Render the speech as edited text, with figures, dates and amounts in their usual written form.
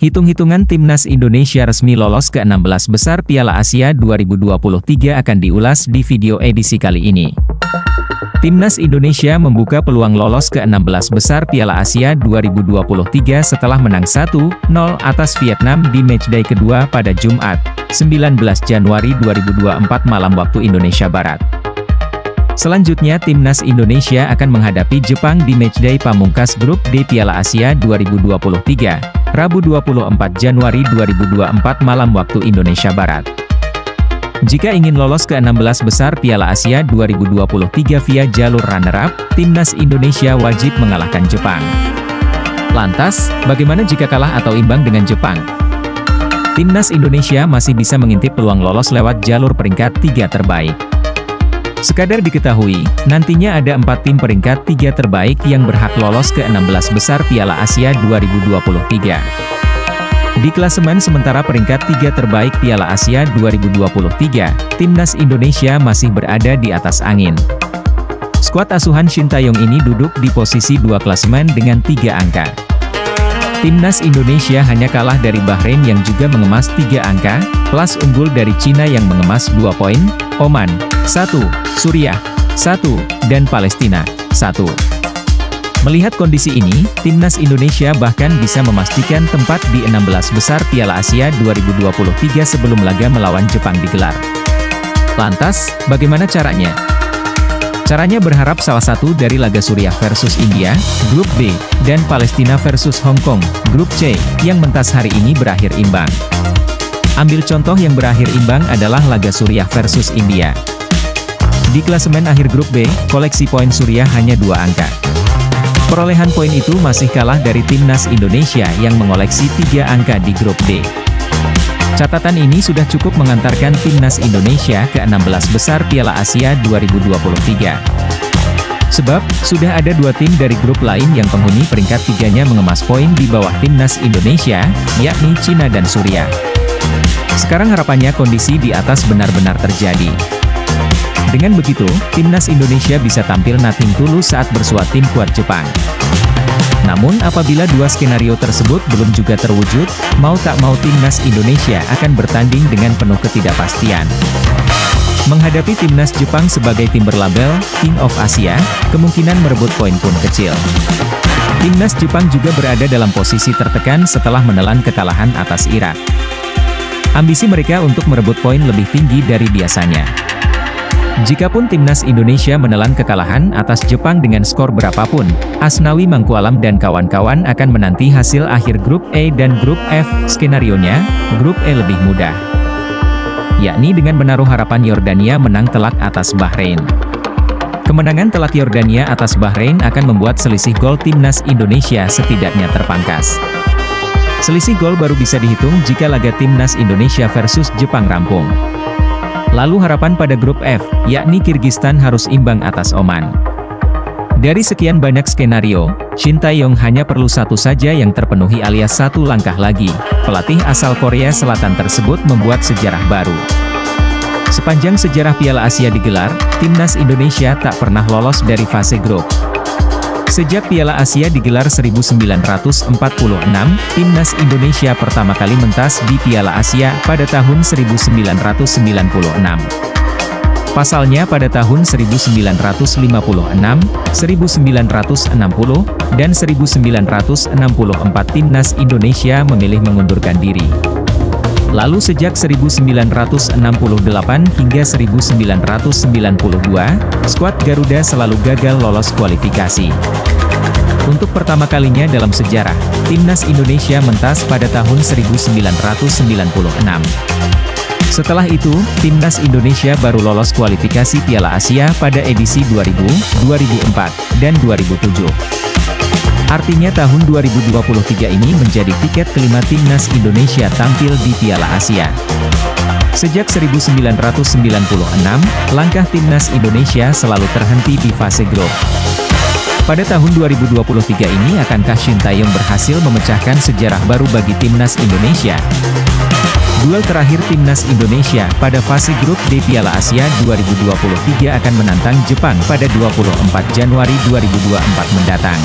Hitung-hitungan Timnas Indonesia resmi lolos ke 16 besar Piala Asia 2023 akan diulas di video edisi kali ini. Timnas Indonesia membuka peluang lolos ke 16 besar Piala Asia 2023 setelah menang 1-0 atas Vietnam di matchday kedua pada Jumat, 19 Januari 2024 malam waktu Indonesia Barat. Selanjutnya Timnas Indonesia akan menghadapi Jepang di matchday pamungkas grup D Piala Asia 2023, Rabu 24 Januari 2024 malam waktu Indonesia Barat. Jika ingin lolos ke 16 besar Piala Asia 2023 via jalur runner-up, Timnas Indonesia wajib mengalahkan Jepang. Lantas, bagaimana jika kalah atau imbang dengan Jepang? Timnas Indonesia masih bisa mengintip peluang lolos lewat jalur peringkat 3 terbaik. Sekadar diketahui, nantinya ada 4 tim peringkat 3 terbaik yang berhak lolos ke 16 besar Piala Asia 2023. Di klasemen sementara peringkat 3 terbaik Piala Asia 2023, Timnas Indonesia masih berada di atas angin. Skuad asuhan Shin Tae-yong ini duduk di posisi 2 klasemen dengan 3 angka. Timnas Indonesia hanya kalah dari Bahrain yang juga mengemas 3 angka, plus unggul dari Cina yang mengemas 2 poin, Oman, 1, Suriah, 1, dan Palestina, 1. Melihat kondisi ini, Timnas Indonesia bahkan bisa memastikan tempat di 16 besar Piala Asia 2023 sebelum laga melawan Jepang digelar. Lantas, bagaimana caranya? Caranya berharap salah satu dari laga Suriah versus India, Grup B, dan Palestina versus Hong Kong, Grup C, yang mentas hari ini berakhir imbang. Ambil contoh yang berakhir imbang adalah laga Suriah versus India. Di klasemen akhir Grup B, koleksi poin Suriah hanya 2 angka. Perolehan poin itu masih kalah dari Timnas Indonesia yang mengoleksi 3 angka di Grup D. Catatan ini sudah cukup mengantarkan Timnas Indonesia ke 16 besar Piala Asia 2023. Sebab, sudah ada 2 tim dari grup lain yang penghuni peringkat 3-nya mengemas poin di bawah Timnas Indonesia, yakni Cina dan Suriah. Sekarang harapannya kondisi di atas benar-benar terjadi. Dengan begitu, Timnas Indonesia bisa tampil nothing tulus saat bersuat tim kuat Jepang. Namun apabila 2 skenario tersebut belum juga terwujud, mau tak mau Timnas Indonesia akan bertanding dengan penuh ketidakpastian. Menghadapi Timnas Jepang sebagai tim berlabel King of Asia, kemungkinan merebut poin pun kecil. Timnas Jepang juga berada dalam posisi tertekan setelah menelan kekalahan atas Irak. Ambisi mereka untuk merebut poin lebih tinggi dari biasanya. Jikapun Timnas Indonesia menelan kekalahan atas Jepang dengan skor berapapun, Asnawi Mangkualam dan kawan-kawan akan menanti hasil akhir Grup E dan Grup F. Skenarionya, Grup E lebih mudah, yakni dengan menaruh harapan Yordania menang telak atas Bahrain. Kemenangan telak Yordania atas Bahrain akan membuat selisih gol Timnas Indonesia setidaknya terpangkas. Selisih gol baru bisa dihitung jika laga Timnas Indonesia versus Jepang rampung. Lalu harapan pada grup F, yakni Kirgistan harus imbang atas Oman. Dari sekian banyak skenario, Shin Tae-yong hanya perlu satu saja yang terpenuhi alias 1 langkah lagi. Pelatih asal Korea Selatan tersebut membuat sejarah baru. Sepanjang sejarah Piala Asia digelar, Timnas Indonesia tak pernah lolos dari fase grup. Sejak Piala Asia digelar 1946, Timnas Indonesia pertama kali mentas di Piala Asia pada tahun 1996. Pasalnya pada tahun 1956, 1960, dan 1964 Timnas Indonesia memilih mengundurkan diri. Lalu sejak 1968 hingga 1992, skuad Garuda selalu gagal lolos kualifikasi. Untuk pertama kalinya dalam sejarah, Timnas Indonesia mentas pada tahun 1996. Setelah itu, Timnas Indonesia baru lolos kualifikasi Piala Asia pada edisi 2000, 2004, dan 2007. Artinya tahun 2023 ini menjadi tiket kelima Timnas Indonesia tampil di Piala Asia. Sejak 1996, langkah Timnas Indonesia selalu terhenti di fase grup. Pada tahun 2023 ini akankah Shin Tae-yong berhasil memecahkan sejarah baru bagi Timnas Indonesia? Duel terakhir Timnas Indonesia pada fase grup D Piala Asia 2023 akan menantang Jepang pada 24 Januari 2024 mendatang.